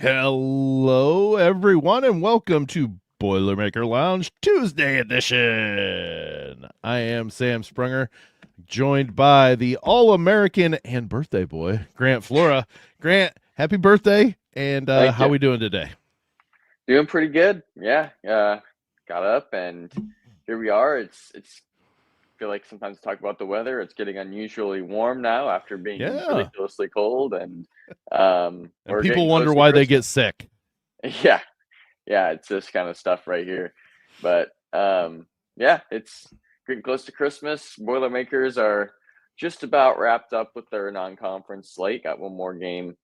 Hello, everyone, and welcome to Boilermaker Lounge Tuesday edition. I am Sam Sprunger, joined by the All-American and birthday boy, Grant Flora. Grant, happy birthday, and Thank how you. we doing today? Doing pretty good. Yeah. Got up and here we are. It's feel like sometimes talk about the weather. It's getting unusually warm now after being Yeah, ridiculously cold, and and we're people getting wonder close to why they Christmas. get sick. Yeah, yeah. It's this kind of stuff right here. But yeah, it's getting close to Christmas. Boilermakers are just about wrapped up with their non-conference slate. Got one more game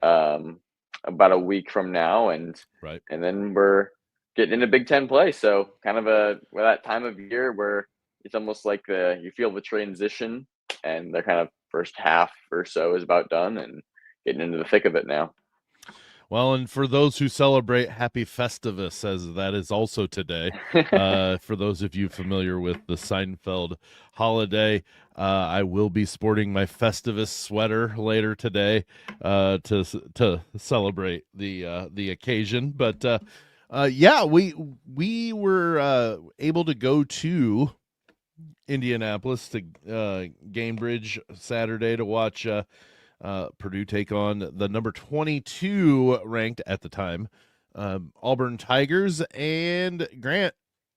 um, about a week from now, and Right. then we're getting into Big Ten play. So kind of that time of year where it's almost like you feel the transition, and the kind of first half or so is about done, and getting into the thick of it now. Well, and for those who celebrate Happy Festivus, as that is also today, for those of you familiar with the Seinfeld holiday, I will be sporting my Festivus sweater later today to celebrate the occasion. But yeah, we were able to go to Indianapolis to Gamebridge Saturday to watch Purdue take on the number 22 ranked at the time Auburn Tigers. And Grant,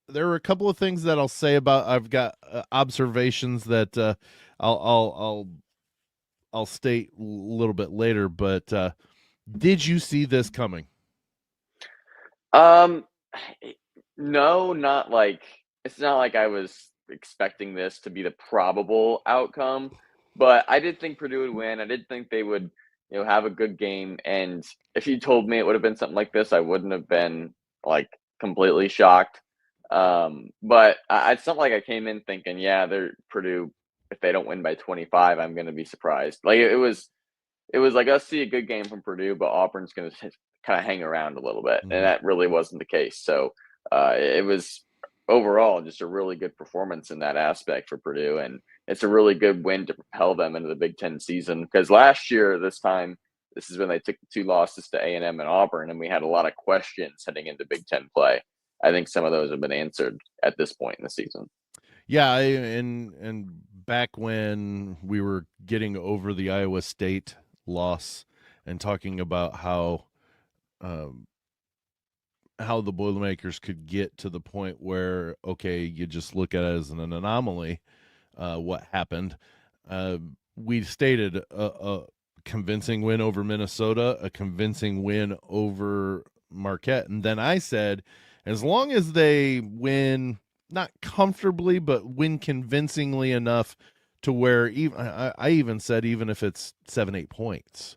there were a couple of things that I'll say about. I've got observations that I'll I'll I'll I'll state a little bit later. But did you see this coming? Um, no, not like it's not like I was expecting this to be the probable outcome, but I did think Purdue would win. I did think they would, have a good game. And if you told me it would have been something like this, I wouldn't have been like completely shocked. But it's not like I came in thinking, yeah, they're Purdue. If they don't win by 25, I'm going to be surprised. Like it was like us see a good game from Purdue, but Auburn's going to kind of hang around a little bit, and Mhm. that really wasn't the case. So it was overall just a really good performance in that aspect for Purdue, and it's a really good win to propel them into the Big Ten season. Because last year, this is when they took the two losses to A&M and Auburn, and we had a lot of questions heading into Big Ten play. I think some of those have been answered at this point in the season. Yeah, and back when we were getting over the Iowa State loss and talking about um, how the Boilermakers could get to the point where, okay, you just look at it as an anomaly, what happened. Uh, we stated a convincing win over Minnesota, a convincing win over Marquette. And then I said, as long as they win, not comfortably, but win convincingly enough to where even I even said, even if it's 7, 8 points,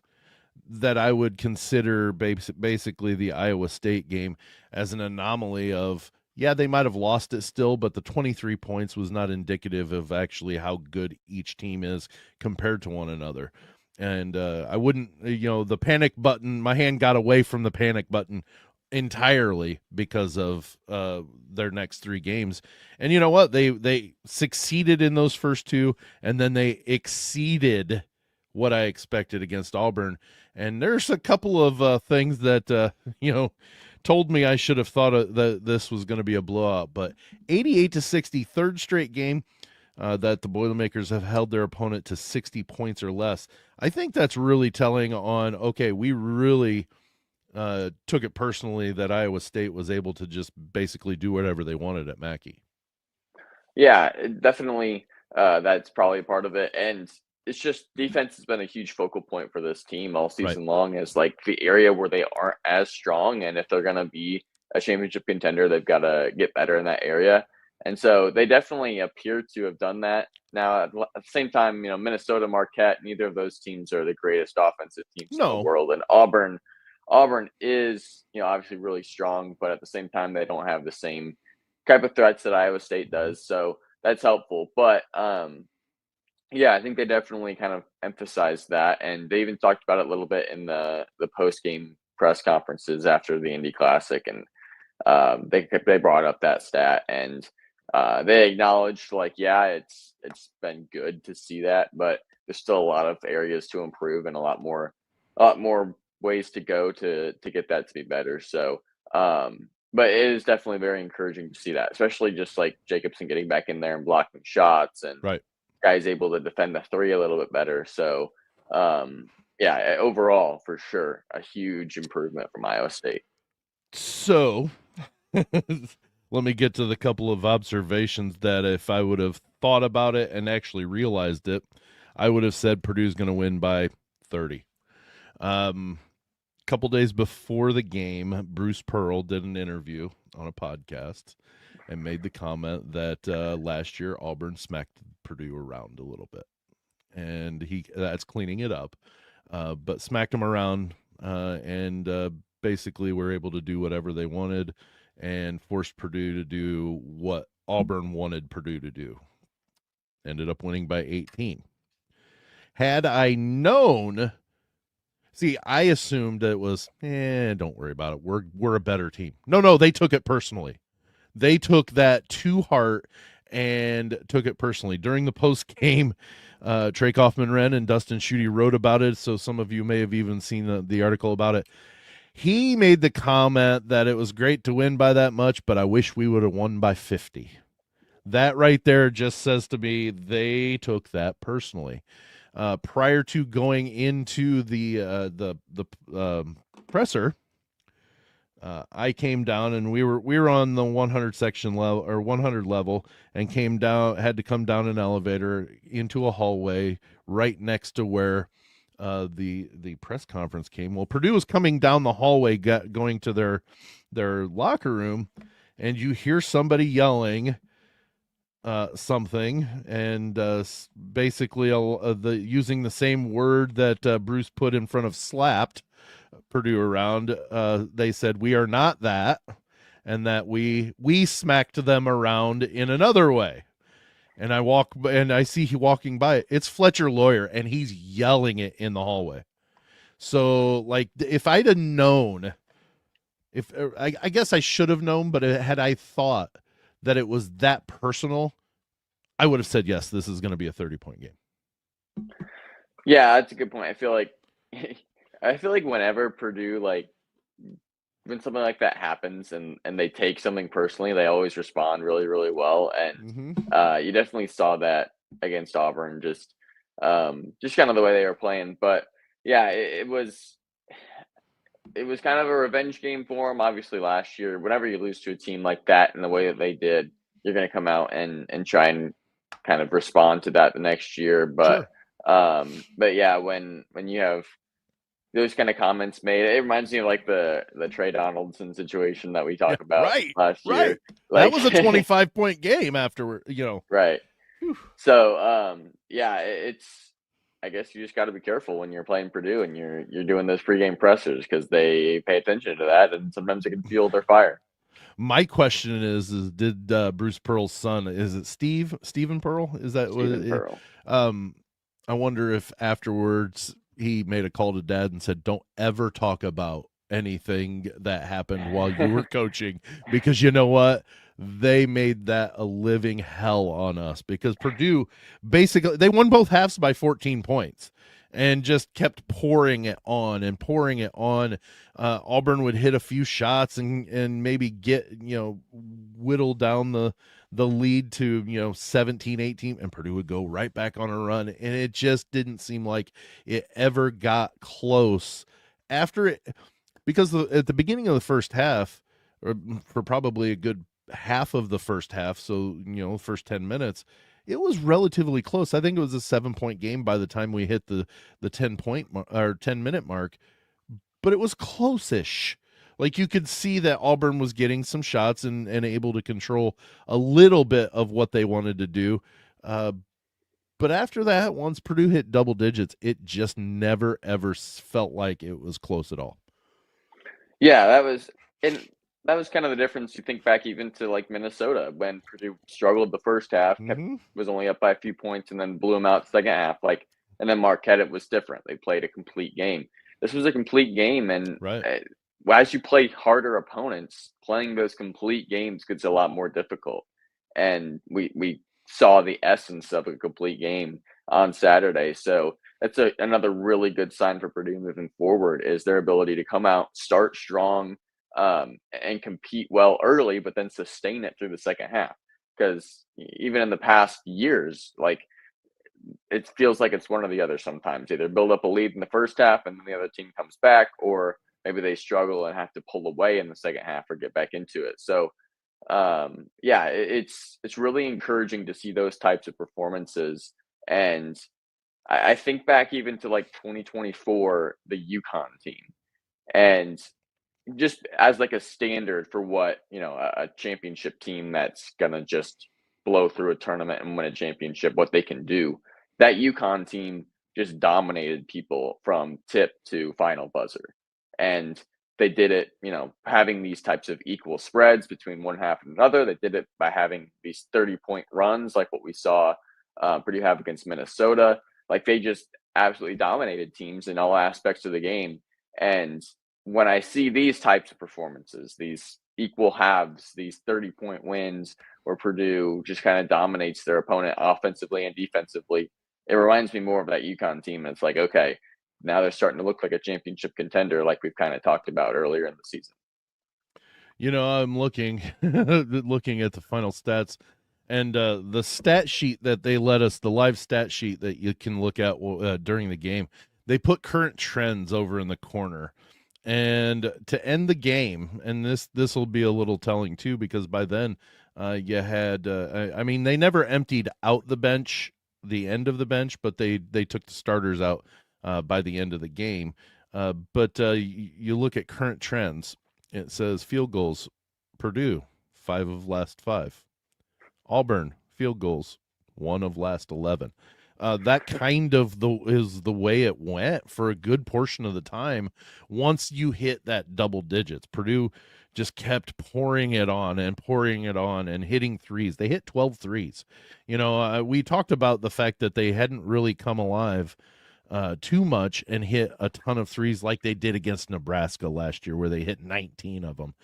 that I would consider basically the Iowa State game as an anomaly of, yeah, they might have lost it still, but the 23 points was not indicative of actually how good each team is compared to one another. And I wouldn't, the panic button, my hand got away from the panic button entirely because of their next 3 games. And you know what? They succeeded in those first two, and then they exceeded what I expected against Auburn. And there's a couple of things that you know told me I should have thought that this was going to be a blowout. But 88-60, third straight game that the Boilermakers have held their opponent to 60 points or less. I think that's really telling on, okay, we really took it personally that Iowa State was able to just basically do whatever they wanted at Mackey. Yeah, definitely. That's probably part of it, and it's just defense has been a huge focal point for this team all Right. season long. Is like the area where they aren't as strong, and if they're going to be a championship contender, they've got to get better in that area. And so they definitely appear to have done that. Now, at the same time, Minnesota, Marquette, neither of those teams are the greatest offensive teams in the No. world, and Auburn is obviously really strong, but at the same time, they don't have the same type of threats that Iowa State Mhm. does. So that's helpful. But yeah, I think they definitely kind of emphasized that, and they even talked about it a little bit in the post game press conferences after the Indy Classic, and they brought up that stat, and they acknowledged like, yeah, it's been good to see that, but there's still a lot of areas to improve and a lot more ways to go to get that to be better. So, but it is definitely very encouraging to see that, especially just like Jacobson getting back in there and blocking shots, and Right. guys able to defend the three a little bit better. So, yeah, overall, for sure, a huge improvement from Iowa State. So let me get to the couple of observations that if I would have thought about it and actually realized it, I would have said Purdue's going to win by 30. Couple days before the game, Bruce Pearl did an interview on a podcast and made the comment that last year Auburn smacked Purdue around a little bit, and that's cleaning it up, but smacked them around and basically were able to do whatever they wanted and forced Purdue to do what Auburn wanted Purdue to do. Ended up winning by 18. Had I known, see, I assumed it was, don't worry about it. We're a better team. No, they took it personally. They took that to heart and took it personally. During the post game, Trey Kaufman-Wren and Dustin Schutte wrote about it, so some of you may have even seen the article about it. He made the comment that it was great to win by that much, but I wish we would have won by 50. That right there just says to me they took that personally. Prior to going into the presser, I came down and we were on the 100 section level or 100 level and had to come down an elevator into a hallway right next to where the press conference came. Well, Purdue was coming down the hallway going to their locker room, and you hear somebody yelling something, and basically using the same word that Bruce put in front of slapped Purdue around. They said, "We are not that," and that we smacked them around in another way. And I see he walking by. It's Fletcher Loyer, and he's yelling it in the hallway. So, like, if I'd have known, I guess I should have known, but had I thought that it was that personal, I would have said, yes, this is going to be a 30-point game. Yeah, that's a good point. I feel like whenever Purdue, like, when something like that happens and they take something personally, they always respond really, really well. And you definitely saw that against Auburn, just kind of the way they were playing. But yeah, it was kind of a revenge game for them. Obviously, last year, whenever you lose to a team like that in the way that they did, you're going to come out and try and kind of respond to that the next year. But but yeah, when you have those kind of comments made, it reminds me of like the Trey Donaldson situation that we talked about last year. Like, that was a 25-point game afterward, Right. Whew. So yeah, I guess you just got to be careful when you're playing Purdue and you're doing those pregame pressers, because they pay attention to that, and sometimes it can fuel their fire. My question is did Bruce Pearl's son, is it Stephen Pearl? Is that Stephen Pearl? I wonder if afterwards he made a call to dad and said, "Don't ever talk about anything that happened while you were coaching, because you know what? They made that a living hell on us." Because Purdue, basically, they won both halves by 14 points and just kept pouring it on and pouring it on. Auburn would hit a few shots and maybe get, whittle down the lead to 17, 18, and Purdue would go right back on a run, and it just didn't seem like it ever got close after it, because at the beginning of the first half, or for probably a good half of the first half, so first 10 minutes, it was relatively close. I think it was a 7-point game by the time we hit the 10-point or 10-minute mark, but it was close-ish. Like, you could see that Auburn was getting some shots and able to control a little bit of what they wanted to do. But after that, once Purdue hit double digits, it just never, ever felt like it was close at all. Yeah, that was kind of the difference. You think back even to like Minnesota, when Purdue struggled the first half, was only up by a few points, and then blew them out second half. Like, and then Marquette, it was different. They played a complete game. This was a complete game, and as you play harder opponents, playing those complete games gets a lot more difficult. And we saw the essence of a complete game on Saturday. So that's another really good sign for Purdue moving forward is their ability to come out, start strong, and compete well early, but then sustain it through the second half. Because even in the past years, like it feels like it's one or the other sometimes. Either build up a lead in the first half and then the other team comes back, or maybe they struggle and have to pull away in the second half or get back into it. So yeah, it's really encouraging to see those types of performances. And I think back even to like 2024, the UConn team, and just as like a standard for what a championship team that's gonna just blow through a tournament and win a championship, what they can do. That UConn team just dominated people from tip to final buzzer, and they did it, having these types of equal spreads between one half and another. They did it by having these 30-point runs, like what we saw Purdue have against Minnesota. Like they just absolutely dominated teams in all aspects of the game, and when I see these types of performances, these equal halves, these 30-point wins where Purdue just kind of dominates their opponent offensively and defensively, it reminds me more of that UConn team. And it's like, okay, now they're starting to look like a championship contender, like we've kind of talked about earlier in the season. I'm looking looking at the final stats, and the stat sheet that they let us, the live stat sheet that you can look at during the game, they put current trends over in the corner. And to end the game, and this will be a little telling too, because by then you had, I mean, they never emptied out the bench, the end of the bench, but they took the starters out by the end of the game. But you look at current trends. It says field goals, Purdue, 5 of last 5. Auburn, field goals, 1 of last 11. That kind of is the way it went for a good portion of the time. Once you hit that double digits, Purdue just kept pouring it on and hitting threes. They hit 12 threes. We talked about the fact that they hadn't really come alive too much and hit a ton of threes like they did against Nebraska last year, where they hit 19 of them.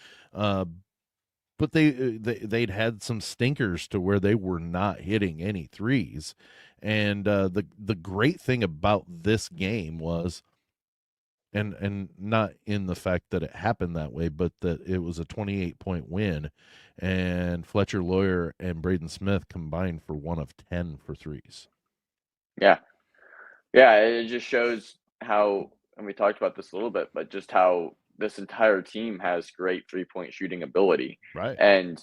But they'd had some stinkers to where they were not hitting any threes. And the great thing about this game was, and not in the fact that it happened that way, but that it was a 28-point win, and Fletcher Loyer and Braden Smith combined for 1 of 10 for threes. Yeah. Yeah, it just shows how, and we talked about this a little bit, but just how this entire team has great three-point shooting ability. Right. And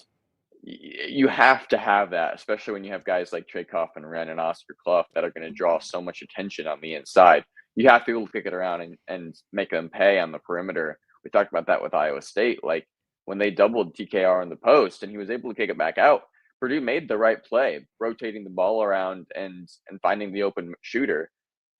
you have to have that, especially when you have guys like Trey Coffin-Wren and Oscar Clough that are going to draw so much attention on the inside. You have to be able to kick it around and make them pay on the perimeter. We talked about that with Iowa State. Like when they doubled TKR in the post and he was able to kick it back out, Purdue made the right play, rotating the ball around and finding the open shooter.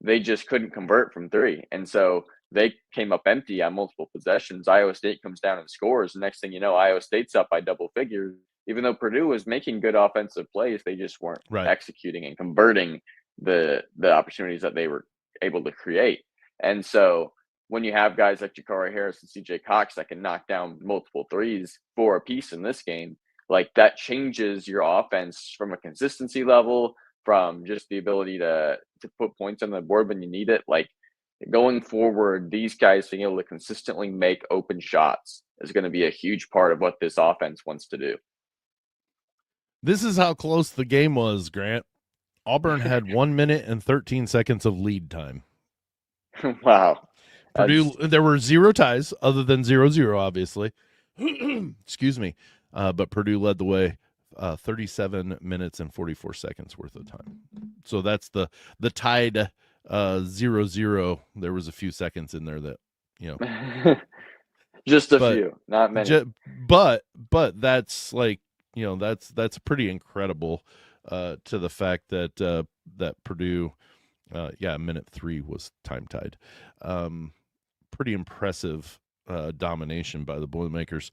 They just couldn't convert from three. And so they came up empty on multiple possessions. Iowa State comes down and scores. The next thing you know, Iowa State's up by double figures. Even though Purdue was making good offensive plays, they just weren't executing and converting the opportunities that they were able to create. And so when you have guys like Jakari Harris and CJ Cox that can knock down multiple threes for a piece in this game, like that changes your offense from a consistency level, from just the ability to put points on the board when you need it. Like going forward, these guys being able to consistently make open shots is going to be a huge part of what this offense wants to do. This is how close the game was, Grant. Auburn had 1 minute and 13 seconds of lead time. Wow. Purdue, there were 0 ties other than 0-0, obviously. Excuse me. But Purdue led the way, 37 minutes and 44 seconds worth of time. So that's the tied 0-0. There was a few seconds in there that, just a few, not many. But that's like, that's pretty incredible to the fact that that Purdue, minute 3 was time tied. Pretty impressive domination by the Boilermakers.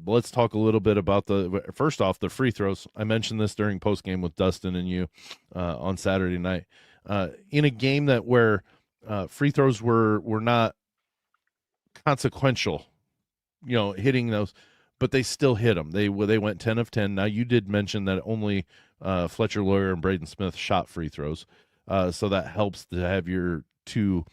Let's talk a little bit about first off, the free throws. I mentioned this during post game with Dustin and you on Saturday night. In a game where free throws were not consequential, hitting those, but they still hit them. They went 10 of 10. Now, you did mention that only Fletcher Loyer and Braden Smith shot free throws. So that helps to have your two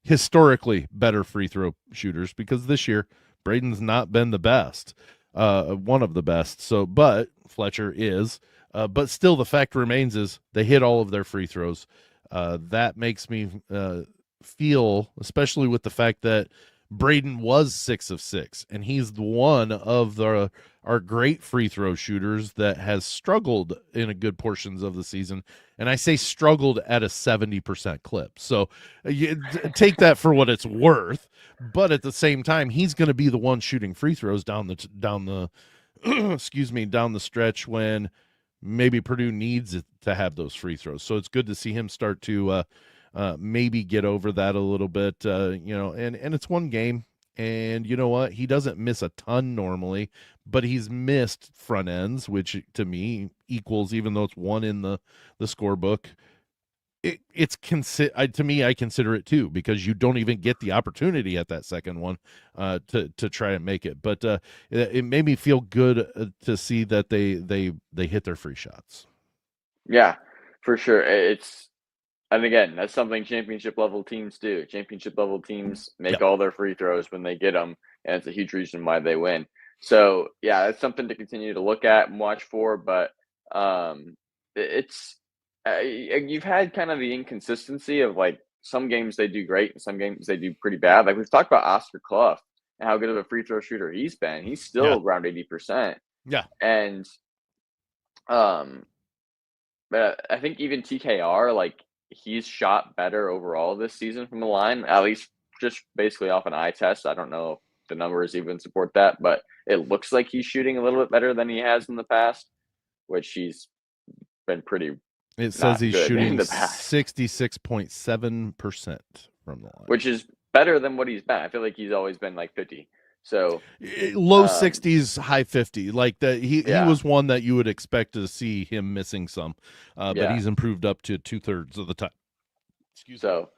historically better free throw shooters, because this year Braden's not been the best, one of the best. So, but Fletcher is. But still, the fact remains is they hit all of their free throws. That makes me feel, especially with the fact that Braden was 6 of 6, and he's the one of our great free throw shooters that has struggled in a good portions of the season. And I say struggled at a 70% clip. So you take that for what it's worth. But at the same time, he's going to be the one shooting free throws down the excuse me, down the stretch when maybe Purdue needs to have those free throws. So it's good to see him start to maybe get over that a little bit, and it's one game. And you know what? He doesn't miss a ton normally, but he's missed front ends, which to me equals, even though it's one in the scorebook, to me, I consider it two, because you don't even get the opportunity at that second one to try and make it. But it made me feel good to see that they hit their free shots. Yeah, for sure. And again, that's something championship level teams do. Championship level teams make all their free throws when they get them, and it's a huge reason why they win. So yeah, that's something to continue to look at and watch for. But it's you've had kind of the inconsistency of like some games they do great and some games they do pretty bad. Like we've talked about Oscar Clough and how good of a free throw shooter he's been. He's still around 80%. Yeah. And but I think even TKR, like he's shot better overall this season from the line, at least just basically off an eye test. I don't know if the numbers even support that, but it looks like he's shooting a little bit better than he has in the past, which he's been pretty. It says he's shooting in the past 66.7% from the line, which is better than what he's been. I feel like he's always been like 50. So low 60s, high 50. Like that, he was one that you would expect to see him missing some, but he's improved up to 2/3 of the time. So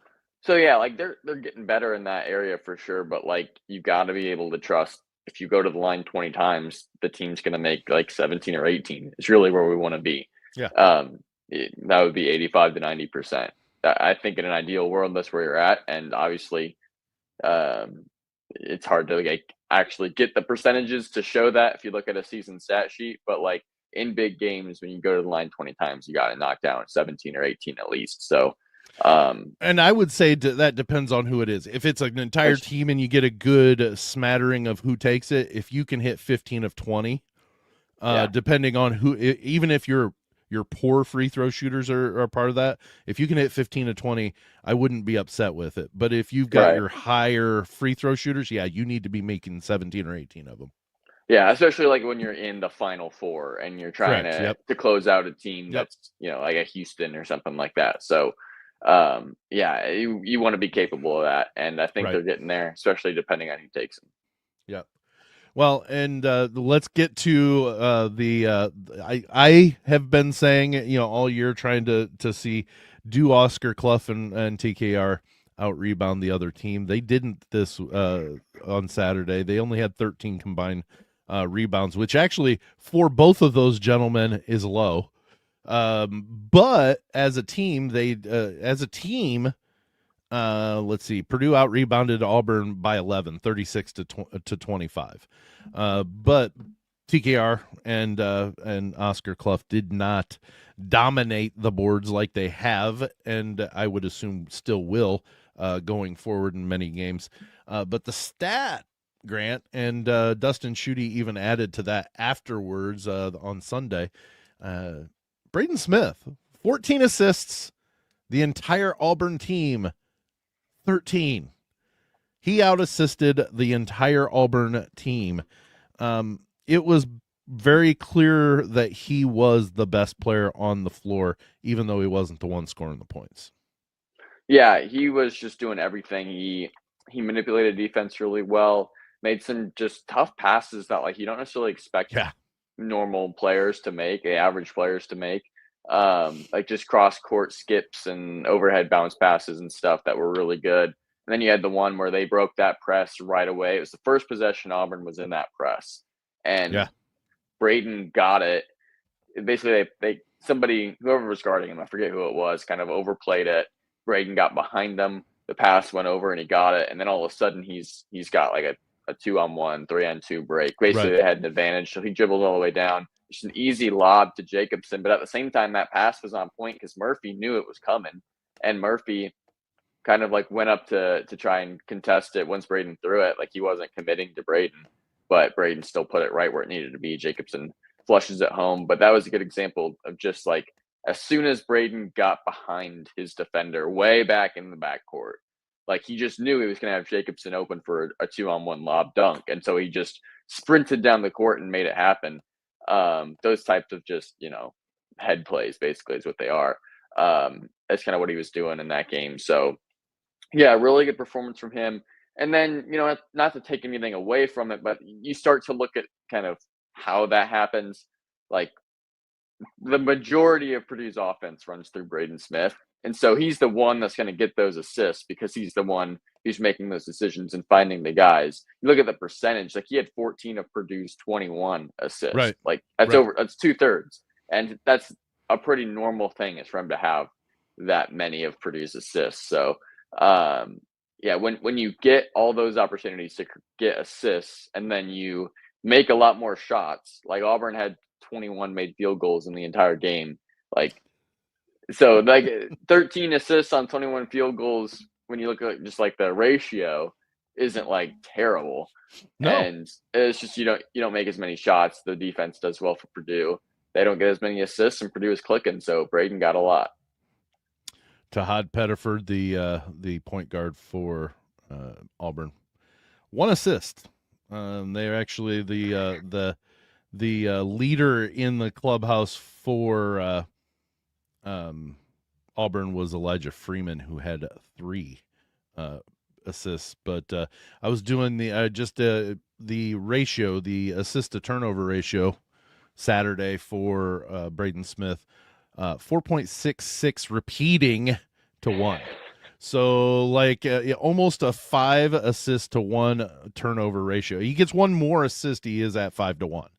yeah, like they're getting better in that area for sure. But like you got to be able to trust, if you go to the line 20 times, the team's going to make like 17 or 18. It's really where we want to be. Yeah. That would be 85 to 90%. I think in an ideal world, that's where you're at. And obviously, it's hard to like actually get the percentages to show that if you look at a season stat sheet. But like in big games, when you go to the line 20 times, you got to knock down 17 or 18 at least. So, and I would say that depends on who it is. If it's an entire team and you get a good smattering of who takes it, if you can hit 15 of 20, depending on who, even if your poor free throw shooters are part of that, if you can hit 15 of 20, I wouldn't be upset with it. But if you've got your higher free throw shooters, you need to be making 17 or 18 of them. Yeah, especially like when you're in the Final Four and you're trying to close out a team that's, like a Houston or something like that. So, you want to be capable of that. And I think they're getting there, especially depending on who takes them. Yeah. Well, and let's get to I have been saying, all year, trying to see, do Oscar Clough and TKR out rebound the other team. They didn't this on Saturday. They only had 13 combined rebounds, which actually for both of those gentlemen is low. But as a team, let's see, Purdue out rebounded Auburn by 11, 36 to 25. But TKR and Oscar Clough did not dominate the boards like they have, and I would assume still will going forward in many games. But the stat, Grant, and Dustin Schutte even added to that afterwards on Sunday. Braden Smith, 14 assists, the entire Auburn team 13. He out-assisted the entire Auburn team. It was very clear that he was the best player on the floor, even though he wasn't the one scoring the points. Yeah, he was just doing everything. He manipulated defense really well, made some just tough passes that like you don't necessarily expect normal players to make, average players to make. Like just cross court skips and overhead bounce passes and stuff that were really good. And then you had the one where they broke that press right away. It was the first possession Auburn was in that press, and Braden got it. Basically, they whoever was guarding him, I forget who it was, kind of overplayed it. Braden got behind them. The pass went over and he got it. And then all of a sudden he's got like a 2-on-1, 3-on-2 break. Basically, Right. they had an advantage. So he dribbled all the way down. Just an easy lob to Jacobson. But at the same time, that pass was on point because Murphy knew it was coming. And Murphy kind of like went up to try and contest it once Braden threw it. Like he wasn't committing to Braden, but Braden still put it right where it needed to be. Jacobson flushes it home. But that was a good example of just like as soon as Braden got behind his defender way back in the backcourt, like he just knew he was going to have Jacobson open for a 2-on-1 lob dunk. And so he just sprinted down the court and made it happen. Those types of just, head plays basically is what they are. That's kind of what he was doing in that game. So yeah, really good performance from him. And then, not to take anything away from it, but you start to look at kind of how that happens. Like the majority of Purdue's offense runs through Braden Smith. And so he's the one that's going to get those assists because he's the one who's making those decisions and finding the guys. You look at the percentage, like he had 14 of Purdue's 21 assists. Right. Like that's Right. that's 2/3. And that's a pretty normal thing is for him to have that many of Purdue's assists. So, yeah, when you get all those opportunities to get assists and then you make a lot more shots, like Auburn had 21 made field goals in the entire game. Like, so like 13 assists on 21 field goals, when you look at just like the ratio, isn't like terrible. No. And it's just you don't make as many shots. The defense does well for Purdue. They don't get as many assists, and Purdue is clicking. So Braden got a lot. Tahad Pettiford, the point guard for Auburn, 1 assist. They're actually the leader in the clubhouse for Auburn was Elijah Freeman, who had 3 assists. But I was doing the ratio, the assist to turnover ratio, Saturday for Braden Smith, 4.66 repeating to 1. So like almost a 5 assist to 1 turnover ratio. He gets 1 more assist, he is at 5 to 1.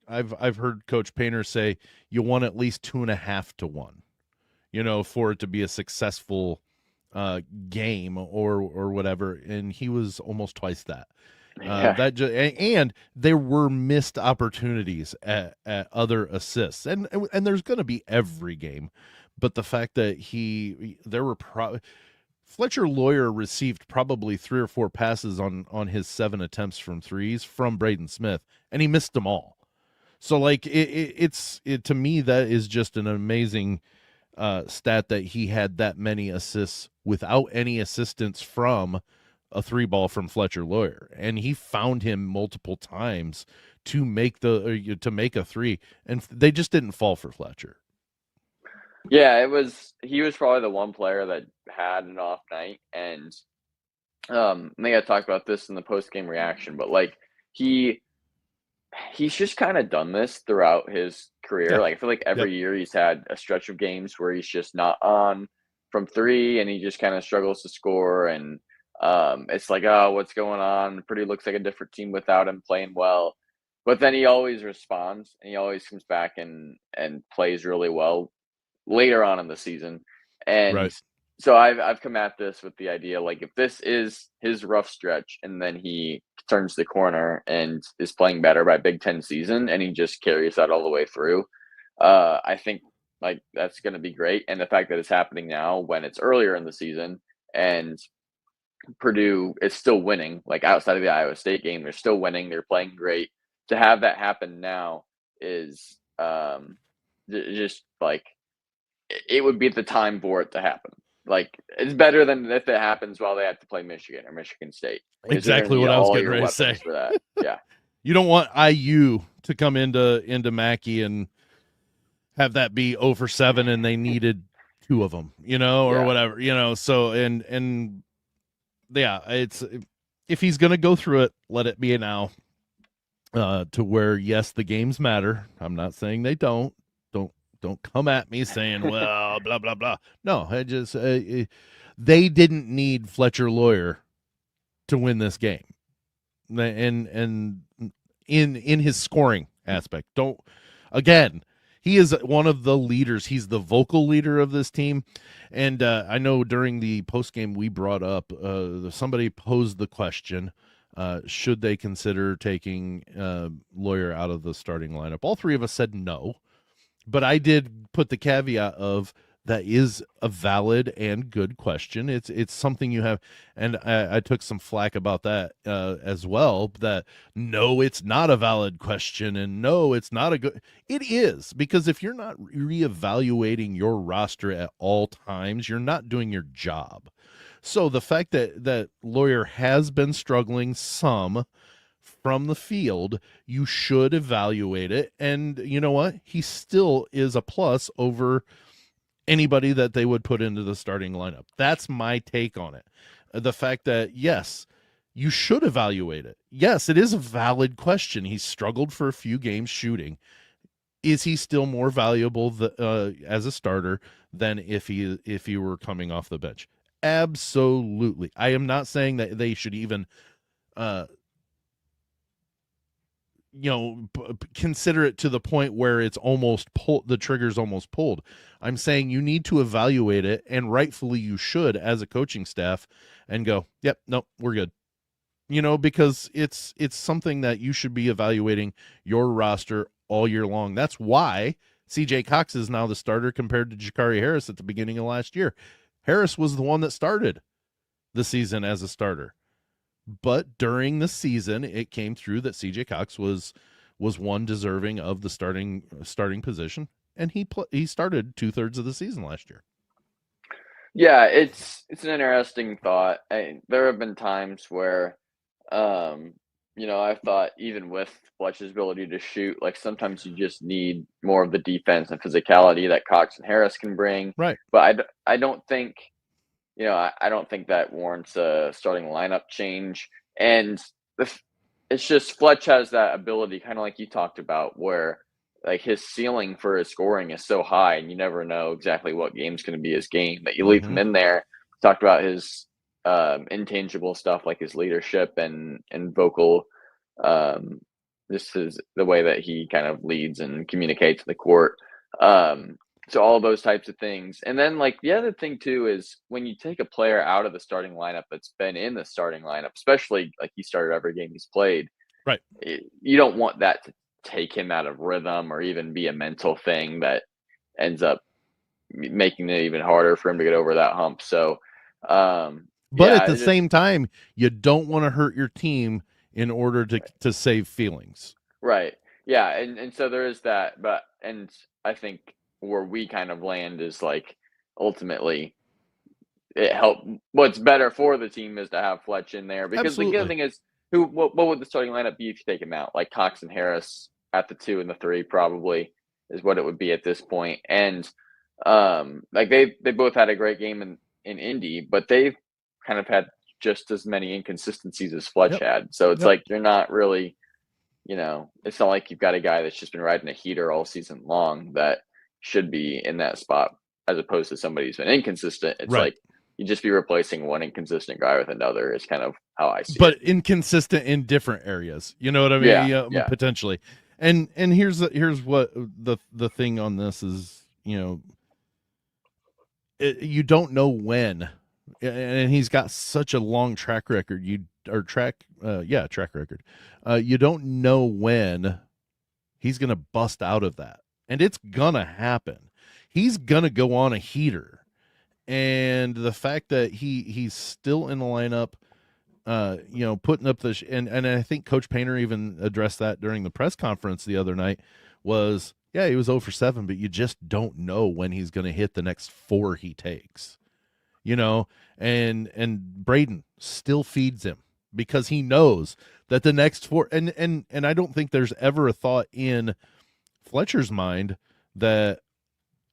I've heard Coach Painter say you want at least 2.5 to 1, for it to be a successful game or whatever. And he was almost twice that. And there were missed opportunities at other assists, and there's going to be every game, but the fact that Fletcher Loyer received probably 3 or 4 passes on his 7 attempts from threes from Braden Smith, and he missed them all. So like it's to me that is just an amazing stat that he had that many assists without any assistance from a 3-ball from Fletcher Loyer, and he found him multiple times to make a 3, and they just didn't fall for Fletcher. Yeah, he was probably the one player that had an off night, and I think I talked about this in the post game reaction, but like he's just kind of done this throughout his career. Yeah. Like I feel like every year he's had a stretch of games where he's just not on from 3, and he just kind of struggles to score, and it's like, oh, what's going on? Purdue looks like a different team without him playing well. But then he always responds, and he always comes back and plays really well later on in the season. And Right. so I've come at this with the idea, like, if this is his rough stretch and then he turns the corner and is playing better by Big Ten season and he just carries that all the way through, I think like that's going to be great. And the fact that it's happening now when it's earlier in the season and Purdue is still winning, like outside of the Iowa State game, they're still winning. They're playing great. To have that happen now is just like it would be the time for it to happen. Like it's better than if it happens while they have to play Michigan or Michigan State. Exactly what I was getting ready to say. For that. Yeah. You don't want IU to come into Mackey and have that be 0 for 7 and they needed 2 of them, or whatever, so and yeah, it's if he's going to go through it, let it be now. To where, yes, the games matter. I'm not saying they don't. Don't come at me saying, well, blah, blah, blah. No, I just they didn't need Fletcher Loyer to win this game. And in his scoring aspect. Again, He is one of the leaders. He's the vocal leader of this team. And I know during the post game we brought up, somebody posed the question, should they consider taking Loyer out of the starting lineup? All three of us said no. But I did put the caveat of that is a valid and good question. It's something you have, and I took some flack about that as well. That no, it's not a valid question, and no, it's not a good. It is, because if you're not reevaluating your roster at all times, you're not doing your job. So the fact that Loyer has been struggling some from the field, you should evaluate it. And you know what? He still is a plus over anybody that they would put into the starting lineup. That's my take on it. The fact that, yes, you should evaluate it. Yes, it is a valid question. He's struggled for a few games shooting. Is he still more valuable as a starter than if he were coming off the bench? Absolutely. I am not saying that they should even consider it to the point where it's almost pulled, the trigger's almost pulled. I'm saying you need to evaluate it, and rightfully you should as a coaching staff, and go, yep, nope, we're good. Because it's something that you should be evaluating your roster all year long. That's why CJ Cox is now the starter compared to Jakari Harris at the beginning of last year. Harris was the one that started the season as a starter. But during the season, it came through that CJ Cox was one deserving of the starting position, and he started 2/3 of the season last year. Yeah, it's an interesting thought. There have been times where, I've thought even with Fletcher's ability to shoot, like sometimes you just need more of the defense and physicality that Cox and Harris can bring. Right. But I don't think. I don't think that warrants a starting lineup change. And it's just Fletch has that ability, kind of like you talked about, where like his ceiling for his scoring is so high, and you never know exactly what game's going to be his game. That you leave him in there. Talked about his intangible stuff like his leadership and vocal. This is the way that he kind of leads and communicates in the court. So all those types of things. And then like the other thing too is when you take a player out of the starting lineup that's been in the starting lineup, especially like he started every game he's played, right? You don't want that to take him out of rhythm or even be a mental thing that ends up making it even harder for him to get over that hump. So, but at the same time, you don't want to hurt your team in order to save feelings. Right. Yeah. And so there is that, and I think where we kind of land is like ultimately what's better for the team is to have Fletch in there, because Absolutely. the other thing is what would the starting lineup be if you take him out? Like Cox and Harris at the 2 and the 3 probably is what it would be at this point. And like they both had a great game in Indy, but they've kind of had just as many inconsistencies as Fletch had. So it's like you're not really, it's not like you've got a guy that's just been riding a heater all season long that should be in that spot, as opposed to somebody who's been inconsistent. It's like you just be replacing one inconsistent guy with another is kind of how I see it. But inconsistent in different areas. You know what I mean? Yeah. Potentially. And here's what the thing on this is, you don't know when, and he's got such a long track record. Track record. You don't know when he's going to bust out of that. And it's going to happen. He's going to go on a heater. And the fact that he's still in the lineup, putting up and I think Coach Painter even addressed that during the press conference the other night, was, yeah, he was 0 for 7, but you just don't know when he's going to hit the next 4 he takes. And Braden still feeds him because he knows that the next 4, and I don't think there's ever a thought in Fletcher's mind that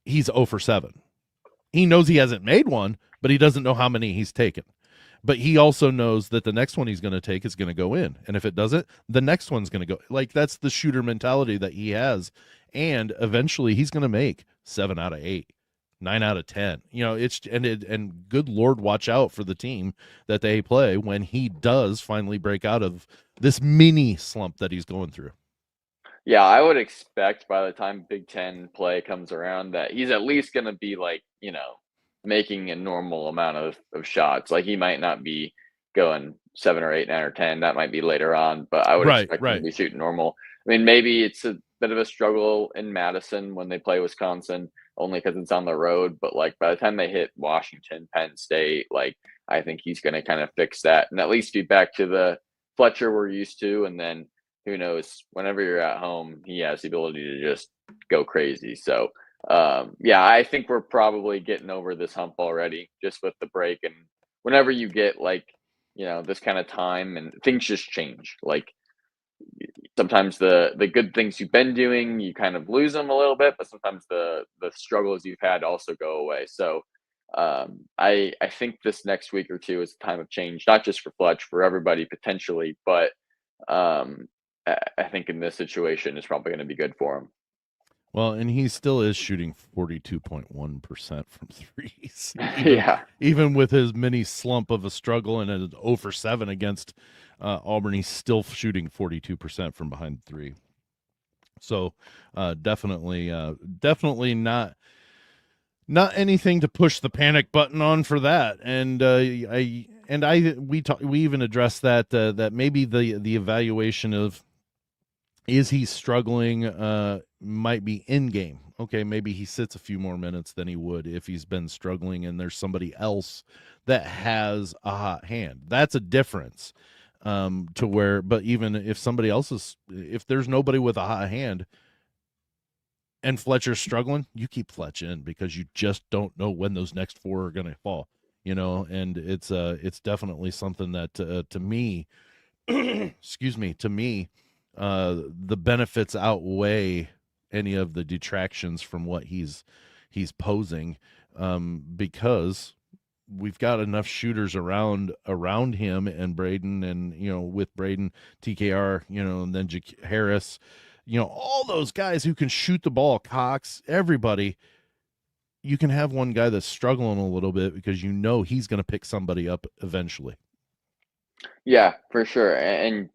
he's 0 for 7. He knows he hasn't made one, but he doesn't know how many he's taken. But he also knows that the next one he's going to take is going to go in. And if it doesn't, the next one's going to go. Like, that's the shooter mentality that he has. And eventually he's going to make 7 out of 8, 9 out of 10. And good Lord, watch out for the team that they play when he does finally break out of this mini slump that he's going through. Yeah, I would expect by the time Big Ten play comes around that he's at least going to be like, making a normal amount of shots. Like he might not be going 7 or 8, 9 or 10. That might be later on, but I would Right, expect him to right. be shooting normal. I mean, maybe it's a bit of a struggle in Madison when they play Wisconsin, only because it's on the road. But like by the time they hit Washington, Penn State, like I think he's going to kind of fix that and at least be back to the Fletcher we're used to, and then who knows, whenever you're at home, he has the ability to just go crazy. So, yeah, I think we're probably getting over this hump already just with the break. And whenever you get like, this kind of time and things just change. Like sometimes the good things you've been doing, you kind of lose them a little bit, but sometimes the struggles you've had also go away. So, I think this next week or two is a time of change, not just for Fletch, for everybody potentially, but um, I think in this situation, it's probably going to be good for him. Well, and he still is shooting 42.1% from threes, even Yeah. even with his mini slump of a struggle and an 0 for 7 against Auburn, he's still shooting 42% from behind the three. So definitely not anything to push the panic button on for that. And we even addressed that maybe the evaluation of is he struggling might be in game. Okay, maybe he sits a few more minutes than he would if he's been struggling and there's somebody else that has a hot hand. That's a difference. To where, but even if somebody else if there's nobody with a hot hand and Fletcher's struggling, you keep Fletch in because you just don't know when those next four are going to fall, and it's definitely something that to me, excuse me, to me, the benefits outweigh any of the detractions from what he's posing, because we've got enough shooters around him and Braden, and with Braden, TKR, and then Harris, all those guys who can shoot the ball, Cox, everybody. You can have one guy that's struggling a little bit because he's going to pick somebody up eventually. Yeah, for sure. And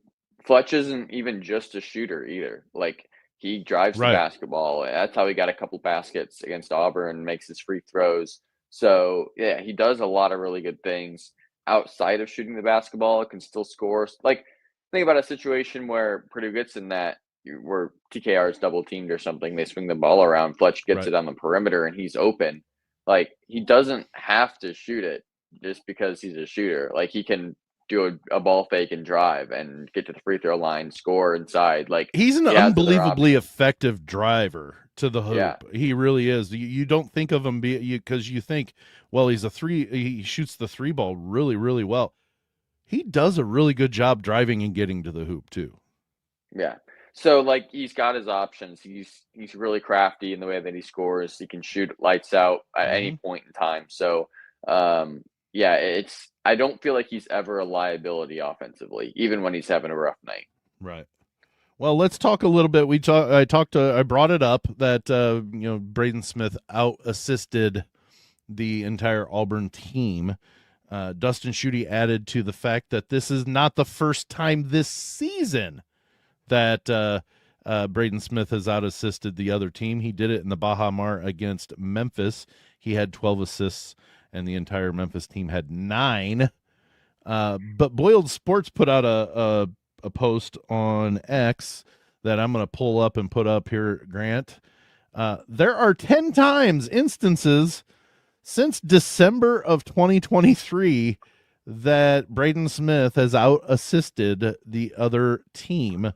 Fletch isn't even just a shooter either. Like he drives the Right. basketball. That's how he got a couple baskets against Auburn, makes his free throws. So yeah, he does a lot of really good things outside of shooting the basketball, can still score. Like think about a situation where Purdue gets in that where TKR is double teamed or something, they swing the ball around, Fletch gets Right. it on the perimeter and he's open. Like he doesn't have to shoot it just because he's a shooter. Like he can do a ball fake and drive and get to the free throw line, score inside. Like He's an he has other unbelievably options. effective driver to the Yeah. hoop. He really is. You don't think of him because you think, well, he shoots the three ball really, really well. He does a really good job driving and getting to the hoop too. Yeah. So like he's got his options. He's really crafty in the way that he scores. He can shoot lights out at Mm-hmm. any point in time. So yeah, I don't feel like he's ever a liability offensively, even when he's having a rough night. Right. Well, let's talk a little bit. I brought it up that Braden Smith out assisted the entire Auburn team. Dustin Schutte added to the fact that this is not the first time this season that Braden Smith has out assisted the other team. He did it in the Baja Mar against Memphis. He had 12 assists, and the entire Memphis team had 9. But Boiled Sports put out a post on X that I'm going to pull up and put up here, Grant. There are 10 times instances since December of 2023 that Braden Smith has out assisted the other team.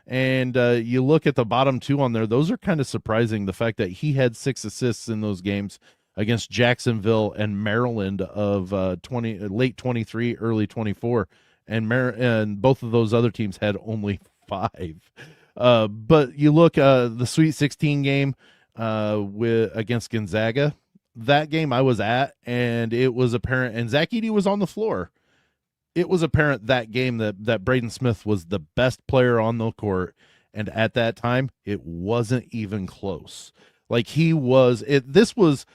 And you look at the bottom 2 on there, those are kind of surprising. The fact that he had 6 assists in those games against Jacksonville and Maryland of late 23, early 24, and both of those other teams had only 5. But you look the Sweet 16 game against Gonzaga. That game I was at, and it was apparent, and Zach Edey was on the floor. It was apparent that game that Braden Smith was the best player on the court, and at that time, it wasn't even close. Like this was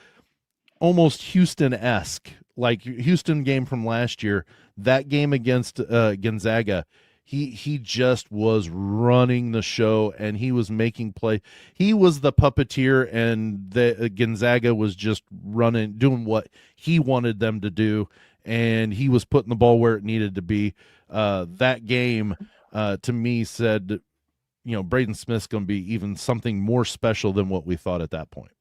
almost Houston-esque, like Houston game from last year. That game against Gonzaga, He just was running the show, and he was making play. He was the puppeteer, and the Gonzaga was just doing what he wanted them to do, and he was putting the ball where it needed to be. That game, to me, said, Braden Smith's going to be even something more special than what we thought at that point.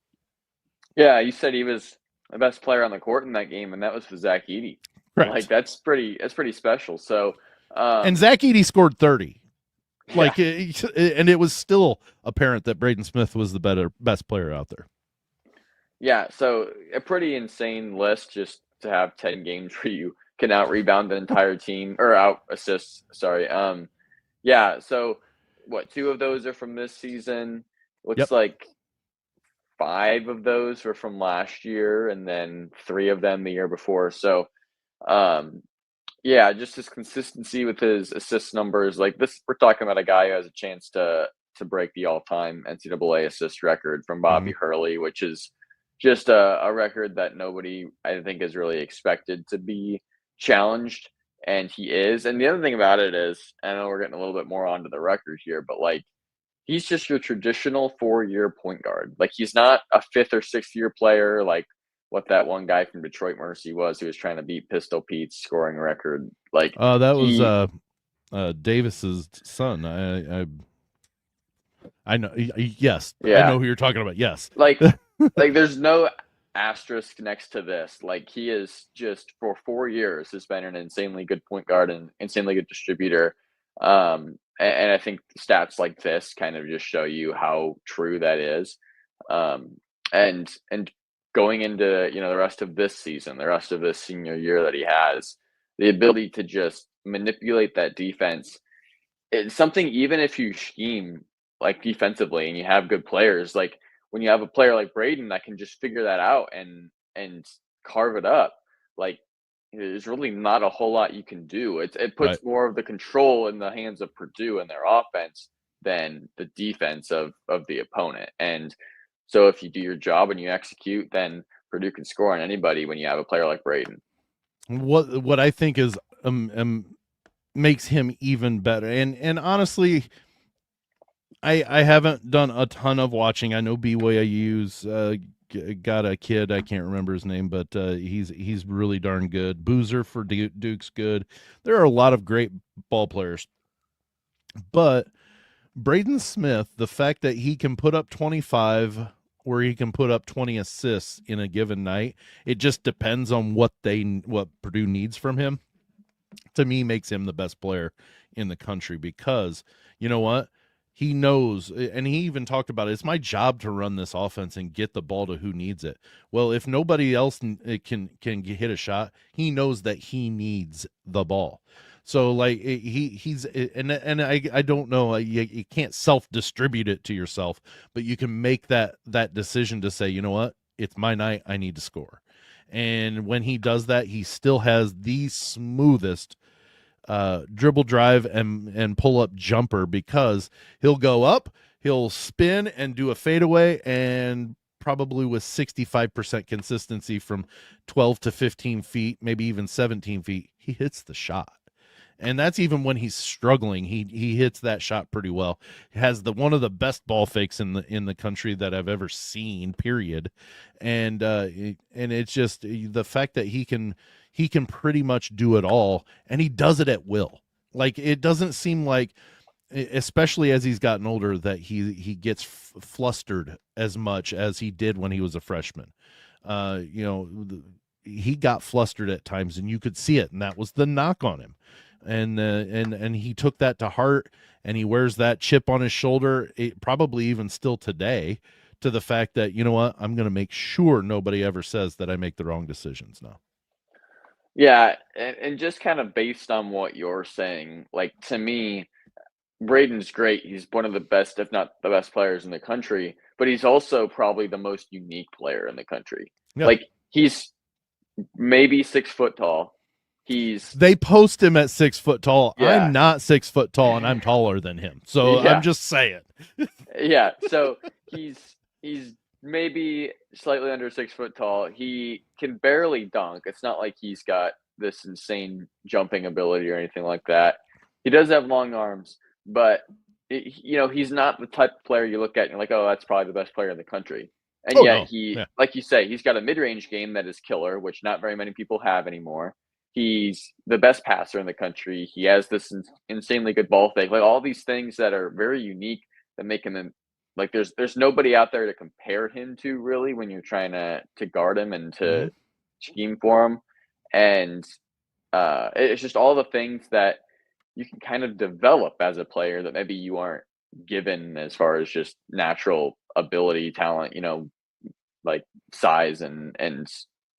Yeah, you said he was the best player on the court in that game, and that was for Zach Edey. Correct. Like that's pretty special. So, and Zach Edey scored 30. yeah. And it was still apparent that Braden Smith was the best player out there. Yeah, so a pretty insane list just to have 10 games where you can out rebound the entire team or out assist. Sorry. Yeah. So what? 2 of those are from this season. Looks like 5 of those were from last year, and then 3 of them the year before. So, yeah, just his consistency with his assist numbers. Like this, we're talking about a guy who has a chance to break the all-time NCAA assist record from Bobby Hurley, which is just a record that nobody, I think, is really expected to be challenged, and he is. And the other thing about it is, I know we're getting a little bit more onto the record here, but like he's just your traditional 4-year point guard. Like he's not a 5th or 6th-year player like what that one guy from Detroit Mercy was who was trying to beat Pistol Pete's scoring record. Like that was Davis's son. I know. Yes, yeah. I know who you're talking about. Yes, like there's no asterisk next to this. Like he is just for 4 years has been an insanely good point guard and insanely good distributor. And I think stats like this kind of just show you how true that is. And going into the rest of this season, the rest of this senior year that he has, the ability to just manipulate that defense. It's something, even if you scheme like defensively and you have good players, like when you have a player like Braden that can just figure that out and carve it up, like there's really not a whole lot you can do. It puts more of the control in the hands of Purdue and their offense than the defense of the opponent. And so if you do your job and you execute, then Purdue can score on anybody when you have a player like Braden. What I think is makes him even better, and honestly, I haven't done a ton of watching. I know BYU's got a kid, I can't remember his name, but he's really darn good. Boozer for Duke's good. There are a lot of great ball players, but Braden Smith, the fact that he can put up 25 or he can put up 20 assists in a given night, it just depends on what Purdue needs from him. To me, makes him the best player in the country, because you know what? He knows, and he even talked about it. It's my job to run this offense and get the ball to who needs it. Well, if nobody else can hit a shot, he knows that he needs the ball. So like he's and I don't know, you can't self-distribute it to yourself, but you can make that decision to say, you know what, it's my night, I need to score. And when he does that, he still has the smoothest dribble drive and pull up jumper, because he'll go up, he'll spin and do a fadeaway, and probably with 65% consistency from 12 to 15 feet, maybe even 17 feet, he hits the shot. And that's even when he's struggling. He hits that shot pretty well. He has one of the best ball fakes in the country that I've ever seen. Period. And it's just the fact that he can pretty much do it all, and he does it at will. Like it doesn't seem like, especially as he's gotten older, that he gets flustered as much as he did when he was a freshman. He got flustered at times, and you could see it, and that was the knock on him. And he took that to heart, and he wears that chip on his shoulder, probably even still today, to the fact that, you know what, I'm going to make sure nobody ever says that I make the wrong decisions now. Yeah, and just kind of based on what you're saying, like to me, Braden's great. He's one of the best, if not the best players in the country, but he's also probably the most unique player in the country. Yeah. Like he's maybe 6 foot tall. They post him at 6 foot tall. Yeah. I'm not 6 foot tall, and I'm taller than him. So yeah. I'm just saying. Yeah. So he's maybe slightly under 6 foot tall. He can barely dunk. It's not like he's got this insane jumping ability or anything like that. He does have long arms, but he's not the type of player you look at and you're like, oh, that's probably the best player in the country. And Oh yet no, yeah. like you say, he's got a mid-range game that is killer, which not very many people have anymore. He's the best passer in the country. He has this insanely good ball fake, like all these things that are very unique that make him like there's nobody out there to compare him to really when you're trying to guard him and Mm-hmm. to scheme for him. And it's just all the things that you can kind of develop as a player that maybe you aren't given as far as just natural ability, talent, like size and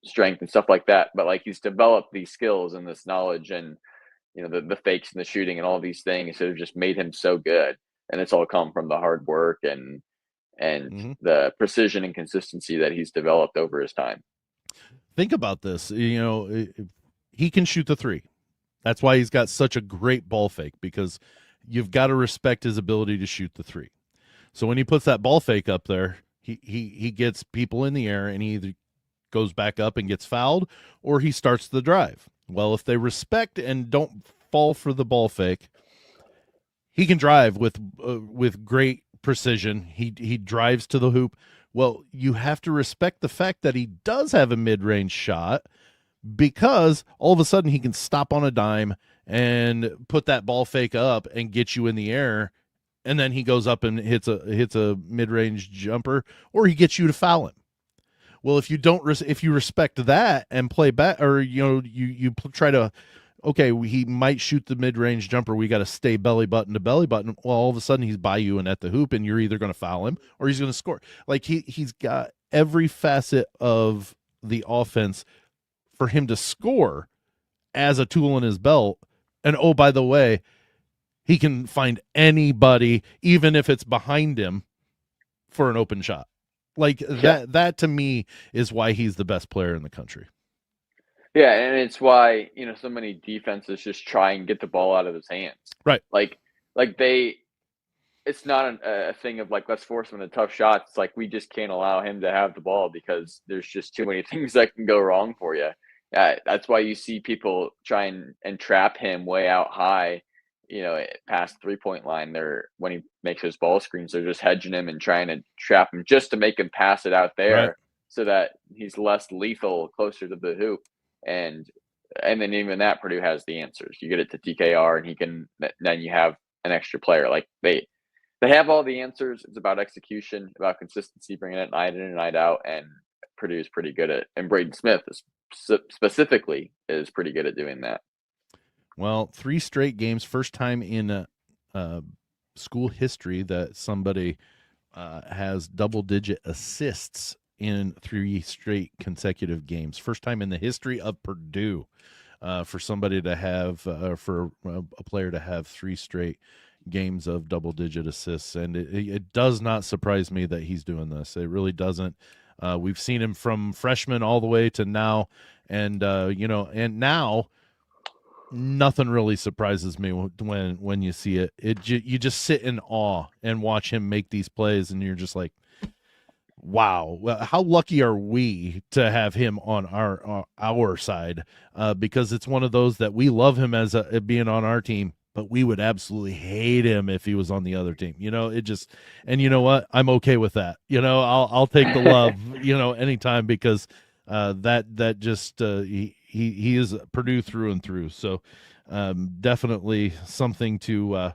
strength and stuff like that. But like he's developed these skills and this knowledge and the fakes and the shooting and all these things that have just made him so good. And it's all come from the hard work and Mm-hmm. the precision and consistency that he's developed over his time. Think about this. He can shoot the three. That's why he's got such a great ball fake, because you've got to respect his ability to shoot the three. So when he puts that ball fake up there, he gets people in the air and he either goes back up and gets fouled or he starts the drive. Well, if they respect and don't fall for the ball fake, he can drive with great precision. He drives to the hoop. Well, you have to respect the fact that he does have a mid-range shot, because all of a sudden he can stop on a dime and put that ball fake up and get you in the air, and then he goes up and hits a mid-range jumper, or he gets you to foul him. Well, if you respect that and play back, or you try to, okay, he might shoot the mid-range jumper, we got to stay belly button to belly button. Well, all of a sudden he's by you and at the hoop, and you're either going to foul him or he's going to score. Like he's got every facet of the offense for him to score as a tool in his belt. And oh, by the way, he can find anybody, even if it's behind him, for an open shot. Like that to me is why he's the best player in the country. Yeah, and it's why, so many defenses just try and get the ball out of his hands. Right. Like it's not a thing of like, let's force him into tough shots. It's like, we just can't allow him to have the ball because there's just too many things that can go wrong for you. That's why you see people try and trap him way out high, past 3-point line. When he makes his ball screens, they're just hedging him and trying to trap him just to make him pass it out there, right, so that he's less lethal closer to the hoop. And then even that, Purdue has the answers. You get it to TKR, and then you have an extra player. Like they have all the answers. It's about execution, about consistency, bringing it night in and night out. And Purdue is pretty good at, and Braden Smith specifically is pretty good at doing that. Well, 3 straight games, first time in school history that somebody has double-digit assists in 3 straight consecutive games. First time in the history of Purdue for somebody to have, for a player to have 3 straight games of double-digit assists. And it does not surprise me that he's doing this. It really doesn't. We've seen him from freshman all the way to now. And, and now nothing really surprises me when you see it. You just sit in awe and watch him make these plays, and you're just like, wow, how lucky are we to have him on our side? Because it's one of those that we love him as being on our team, but we would absolutely hate him if he was on the other team. And you know what? I'm okay with that. I'll take the love, anytime, because that just he is Purdue through and through. So definitely something to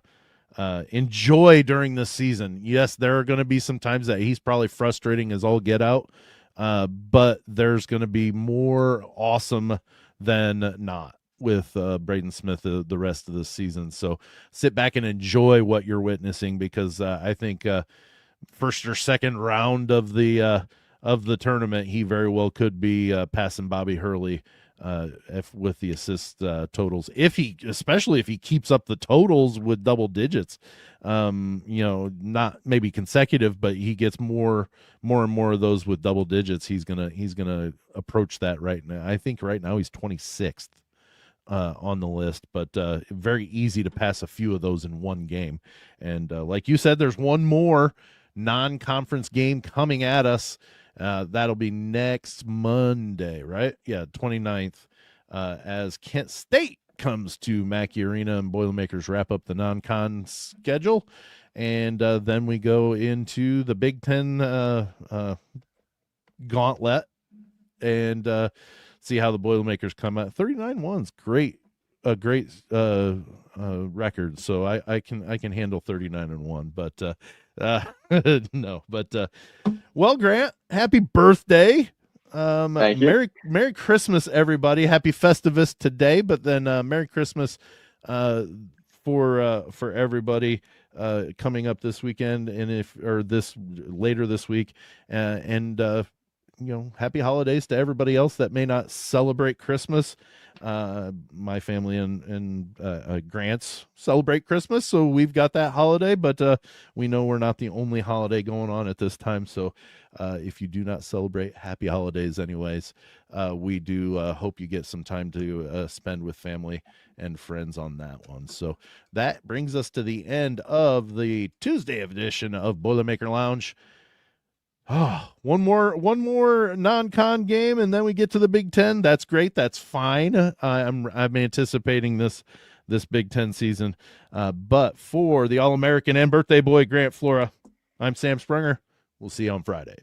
enjoy during this season. Yes, there are going to be some times that he's probably frustrating as all get out, but there's going to be more awesome than not with Braden Smith the rest of the season. So sit back and enjoy what you're witnessing, because I think first or second round of the tournament, he very well could be passing Bobby Hurley with the assist totals, especially if he keeps up the totals with double digits. Not maybe consecutive, but he gets more and more of those with double digits. He's gonna approach that right now. I think right now he's 26th on the list, but very easy to pass a few of those in one game. And like you said, there's one more non-conference game coming at us. That'll be next Monday, right? Yeah, 29th, as Kent State comes to Mackey Arena, and Boilermakers wrap up the non-con schedule. And then we go into the Big Ten gauntlet and see how the Boilermakers come out. 39-1's great, a great record. So I can handle 39-1, but no, but well, Grant, happy birthday. Thank you. Merry Christmas, everybody. Happy Festivus today, but then Merry Christmas for everybody coming up this weekend, and if or this later this week, and happy holidays to everybody else that may not celebrate Christmas. My family and Grants celebrate Christmas, so we've got that holiday, but we know we're not the only holiday going on at this time. So if you do not celebrate, happy holidays anyways. We do hope you get some time to spend with family and friends on that one. So that brings us to the end of the Tuesday edition of Boilermaker Lounge. Oh, one more non-con game, and then we get to the Big Ten. That's great. That's fine. I'm anticipating this Big Ten season. But for the All-American and birthday boy Grant Flora, I'm Sam Sprunger. We'll see you on Friday.